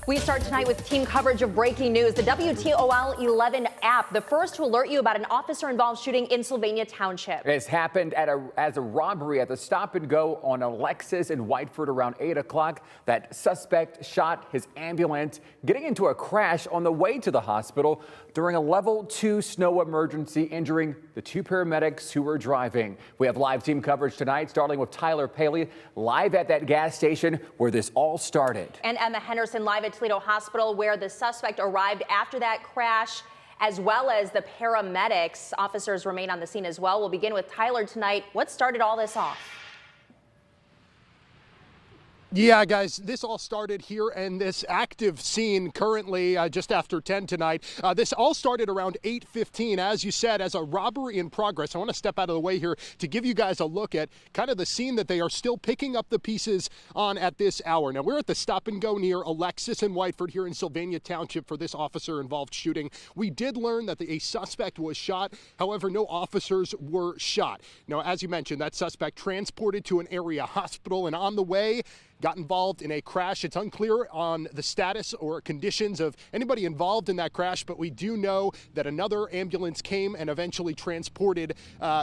We start tonight with team coverage of breaking news. The WTOL 11 app, the first to alert you about an officer-involved shooting in Sylvania Township. It's happened as a robbery at the stop and go on Alexis in Whiteford around 8 o'clock. That suspect shot his ambulance, getting into a crash on the way to the hospital during a level 2 snow emergency, injuring the 2 paramedics who were driving. We have live team coverage tonight, starting with Tyler Paley live at that gas station where this all started. And Emma Henderson live at Toledo Hospital, where the suspect arrived after that crash, as well as the paramedics. Officers remain on the scene as well. We'll begin with Tyler tonight. What started all this off? Yeah, guys, this all started here in this active scene currently just after 10 tonight. This all started around 8:15, as you said, as a robbery in progress. I want to step out of the way here to give you guys a look at kind of the scene that they are still picking up the pieces on at this hour. Now, we're at the stop and go near Alexis and Whiteford here in Sylvania Township for this officer-involved shooting. We did learn that a suspect was shot. However, no officers were shot. Now, as you mentioned, that suspect transported to an area hospital, and on the way, got involved in a crash. It's unclear on the status or conditions of anybody involved in that crash, but we do know that another ambulance came and eventually transported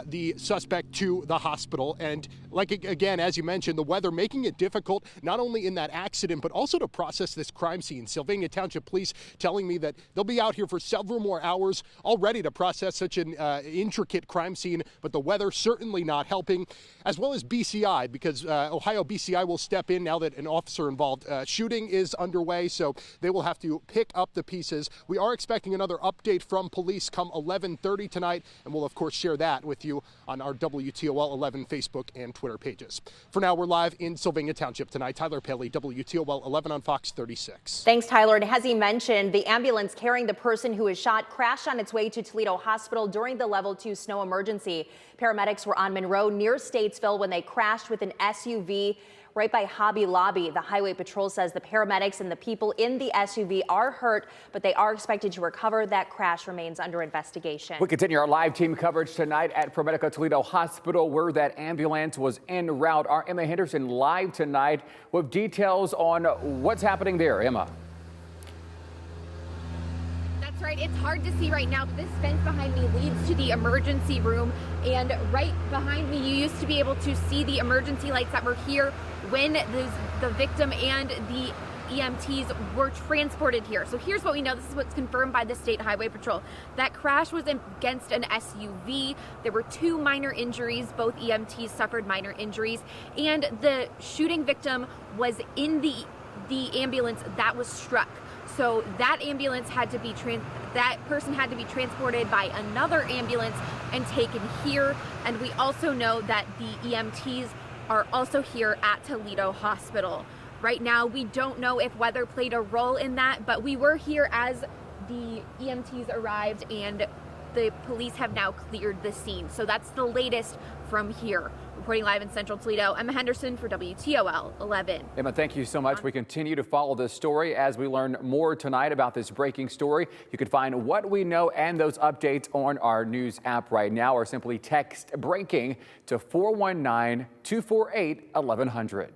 the suspect to the hospital. And again, as you mentioned, the weather making it difficult, not only in that accident, but also to process this crime scene. Sylvania Township Police telling me that they'll be out here for several more hours already to process such an intricate crime scene, but the weather certainly not helping, as well as BCI, because Ohio BCI will step in now that an officer-involved shooting is underway, so they will have to pick up the pieces. We are expecting another update from police come 11:30 tonight, and we'll, of course, share that with you on our WTOL 11 Facebook and Twitter pages. For now, we're live in Sylvania Township tonight. Tyler Paley, WTOL 11 on Fox 36. Thanks, Tyler. And as he mentioned, the ambulance carrying the person who was shot crashed on its way to Toledo Hospital during the level 2 snow emergency. Paramedics were on Monroe near Statesville when they crashed with an SUV right by Hobby Lobby. The Highway Patrol says the paramedics and the people in the SUV are hurt, but they are expected to recover. That crash remains under investigation. We continue our live team coverage tonight at ProMedica Toledo Hospital, where that ambulance was en route. Our Emma Henderson live tonight with details on what's happening there. Emma. That's right. It's hard to see right now, but this fence behind me leads to the emergency room. And right behind me, you used to be able to see the emergency lights that were here when the victim and the EMTs were transported here. So here's what we know. This is what's confirmed by the State Highway Patrol. That crash was against an SUV. There were 2 minor injuries. Both EMTs suffered minor injuries. And the shooting victim was in the ambulance that was struck. So that ambulance had to be that person had to be transported by another ambulance and taken here. And we also know that the EMTs are also here at Toledo Hospital. Right now, we don't know if weather played a role in that, but we were here as the EMTs arrived, and the police have now cleared the scene. So that's the latest from here. Reporting live in Central Toledo, Emma Henderson for WTOL 11. Emma, thank you so much. We continue to follow this story as we learn more tonight about this breaking story. You can find what we know and those updates on our news app right now, or simply text breaking to 419-248-1100.